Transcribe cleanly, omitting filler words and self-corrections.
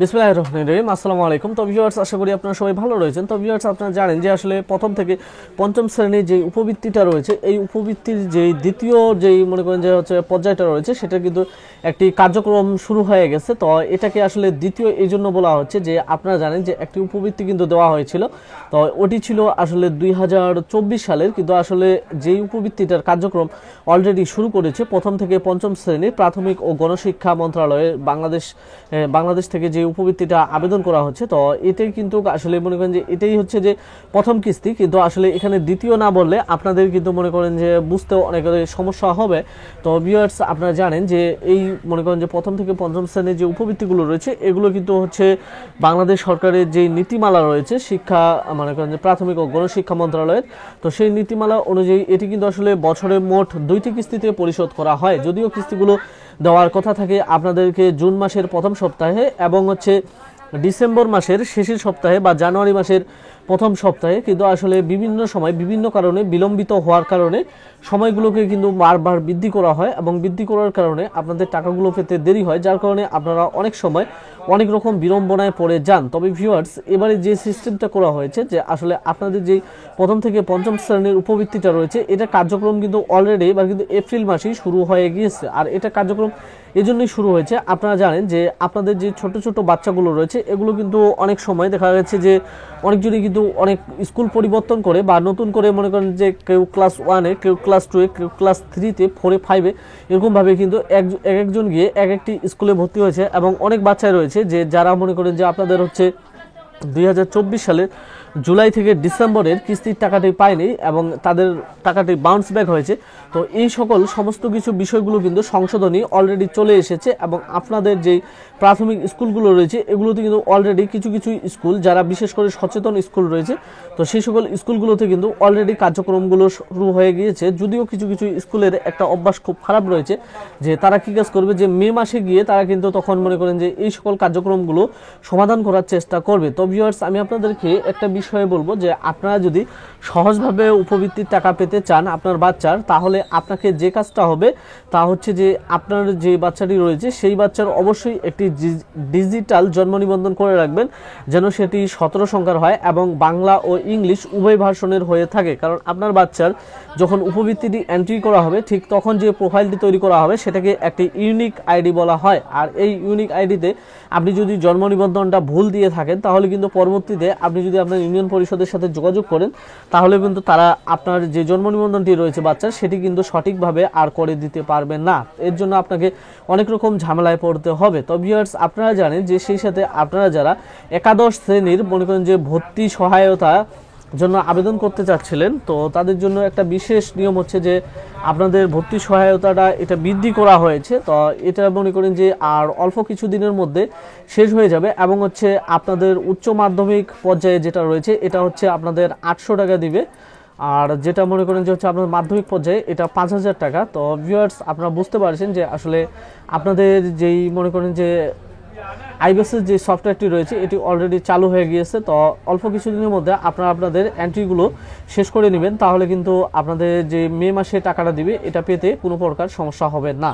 বিসমিল্লাহির রহমানির রহিম। আসসালামু আলাইকুম। তো ভিউয়ার্স, আশা করি আপনারা সবাই ভালো রয়েছেন। তো ভিউয়ার্স, আপনারা জানেন যে আসলে প্রথম থেকে পঞ্চম শ্রেণীর যে উপবৃত্তিটা রয়েছে, এই উপবৃত্তির যেই দ্বিতীয় যেই মনে করেন যে হচ্ছে পর্যায়টা রয়েছে, সেটা কিন্তু একটি কার্যক্রম শুরু হয়ে গেছে। তো এটাকে আসলে দ্বিতীয় এই জন্য বলা হচ্ছে যে আপনারা জানেন যে একটি উপবৃত্তি কিন্তু দেওয়া হয়েছিল। তো ওটি ছিল আসলে 2024 সালের, কিন্তু আসলে যেই উপবৃত্তিটার কার্যক্রম অলরেডি শুরু করেছে প্রথম থেকে পঞ্চম শ্রেণীর প্রাথমিক ও গণশিক্ষা মন্ত্রণালয়ে বাংলাদেশ থেকে যে উপবৃত্তিটা আবেদন করা হচ্ছে। তো এটাই কিন্তু আসলে মনে করেন যে এটাই হচ্ছে যে প্রথম কিস্তি, কিন্তু আসলে এখানে দ্বিতীয় না বললে আপনাদের কিন্তু মনে করেন যে বুঝতেও অনেক সমস্যা হবে। তো ভিউয়ার্স, আপনারা জানেন যে এই মনে করেন যে প্রথম থেকে পঞ্চম শ্রেণীর যে উপবৃত্তিগুলো রয়েছে, এগুলো কিন্তু হচ্ছে বাংলাদেশ সরকারের যে নীতিমালা রয়েছে শিক্ষা মনে করেন যে প্রাথমিক ও গণশিক্ষা মন্ত্রণালয়ের, তো সেই নীতিমালা অনুযায়ী এটি কিন্তু আসলে বছরে মোট 2টি কিস্তিতে পরিশোধ করা হয়। যদিও কিস্তিগুলো দেওয়ার কথা থাকে আপনাদেরকে জুন মাসের প্রথম সপ্তাহে এবং হচ্ছে ডিসেম্বর মাসের শেষের সপ্তাহে বা জানুয়ারি মাসের প্রথম সপ্তাহে, কিন্তু আসলে বিভিন্ন সময় বিভিন্ন কারণে বিলম্বিত হওয়ার কারণে সময়গুলোকে কিন্তু বারবার বৃদ্ধি করা হয় এবং বৃদ্ধি করার কারণে আপনাদের টাকাগুলো পেতে দেরি হয়, যার কারণে আপনারা অনেক সময় অনেক রকম বিড়ম্বনায় পড়ে যান। তবে ভিউয়ার্স, এবারে যে সিস্টেমটা করা হয়েছে যে আসলে আপনাদের যেই প্রথম থেকে পঞ্চম শ্রেণীর উপবৃত্তিটা রয়েছে, এটা কার্যক্রম কিন্তু অলরেডি এবার কিন্তু এপ্রিল মাসেই শুরু হয়ে গিয়েছে। আর এটা কার্যক্রম এজন্যই শুরু হয়েছে, আপনারা জানেন যে আপনাদের যে ছোট ছোট বাচ্চাগুলো রয়েছে, এগুলো কিন্তু অনেক সময় দেখা যাচ্ছে যে অনেকজনই কিন্তু অনেক স্কুল পরিবর্তন করে বা নতুন করে মনে করেন যে কেউ ক্লাস 1-এ, কেউ ক্লাস 2-এ, কেউ ক্লাস 3-তে, 4-এ, 5-এ এরকমভাবে কিন্তু একজন গিয়ে এক একটি স্কুলে ভর্তি হয়েছে। এবং অনেক বাচ্চাই রয়েছে যে যারা মনে করেন যে আপনাদের হচ্ছে 2024 সালের জুলাই থেকে ডিসেম্বরের কিস্তির টাকাটি পায়নি এবং তাদের টাকাটি বাউন্স ব্যাক হয়েছে। তো এই সমস্ত কিছু বিষয়গুলো কিন্তু সংশোধনী অলরেডি চলে এসেছে এবং আপনাদের যেই প্রাথমিক স্কুলগুলো রয়েছে, এগুলোতে কিন্তু অলরেডি কিছু কিছু স্কুল যারা বিশেষ করে সচেতন স্কুল রয়েছে, তো সেই সকল স্কুলগুলোতে কিন্তু অলরেডি কার্যক্রমগুলো শুরু হয়ে গিয়েছে। যদিও কিছু কিছু স্কুলের একটা অভ্যাস খুব খারাপ রয়েছে যে তারা কি কাজ করবে, যে মে মাসে গিয়ে তারা কিন্তু তখন মনে করেন যে এই সকল কার্যক্রমগুলো সমাধান করার চেষ্টা করবে। তো ভিউয়ার্স, আমি আপনাদেরকে একটা বিষয়ে বলবো যে আপনারা যদি সহজভাবে উপবৃত্তির টাকা পেতে চান আপনার বাচ্চার, তাহলে আপনাকে যে কাজটা হবে তা হচ্ছে যে আপনার যে বাচ্চাটি রয়েছে সেই বাচ্চার অবশ্যই একটি ডিজিটাল জন্ম নিবন্ধন করে রাখবেন, যেন সেটি 17 সংখ্যার হয় এবং বাংলা ও ইংলিশ উভয় ভার্সনের হয়ে থাকে। কারণ আপনার বাচ্চার যখন উপবৃত্তিটি এন্ট্রি করা হবে, ঠিক তখন যে প্রোফাইলটি তৈরি করা হবে সেটাকে একটি ইউনিক আইডি বলা হয়। আর এই ইউনিক আইডিতে আপনি যদি জন্ম নিবন্ধনটা ভুল দিয়ে থাকেন, তাহলে কিন্তু পরবর্তীতে আপনি যদি আপনার ইউনিয়ন পরিষদের সাথে যোগাযোগ করেন, তাহলে কিন্তু তারা আপনার যে জন্ম নিবন্ধনটি রয়েছে বাচ্চার, সেটি কিন্তু সঠিকভাবে আর করে দিতে পারবে না। এর জন্য আপনাকে অনেক রকম ঝামেলায় পড়তে হবে। তো ভিউয়ার্স, আপনারা জানেন যে সেই সাথে আপনারা যারা একাদশ শ্রেণীর মনে করেন যে ভর্তি সহায়তা জন্য আবেদন করতে চাচ্ছিলেন, তো তাদের জন্য একটা বিশেষ নিয়ম হচ্ছে যে আপনাদের ভর্তি সহায়তাটা এটা বৃদ্ধি করা হয়েছে। তো এটা মনে করেন যে আর অল্প কিছু দিনের মধ্যে শেষ হয়ে যাবে এবং হচ্ছে আপনাদের উচ্চ মাধ্যমিক পর্যায়ে যেটা রয়েছে, এটা হচ্ছে আপনাদের 800 টাকা দিবে। আর যেটা মনে করেন যে হচ্ছে আপনার মাধ্যমিক পর্যায়ে এটা 5000 টাকা। তো ভিউয়ার্স, আপনারা বুঝতে পারছেন যে আসলে আপনাদের যেই মনে করেন যে আইবিএসের যে সফটওয়্যারটি রয়েছে, এটি অলরেডি চালু হয়ে গিয়েছে। তো অল্প কিছুদিনের মধ্যে আপনারা আপনাদের এন্ট্রিগুলো শেষ করে নেবেন, তাহলে কিন্তু আপনাদের যে মে মাসে টাকাটা দিবে এটা পেতে কোনো প্রকার সমস্যা হবে না।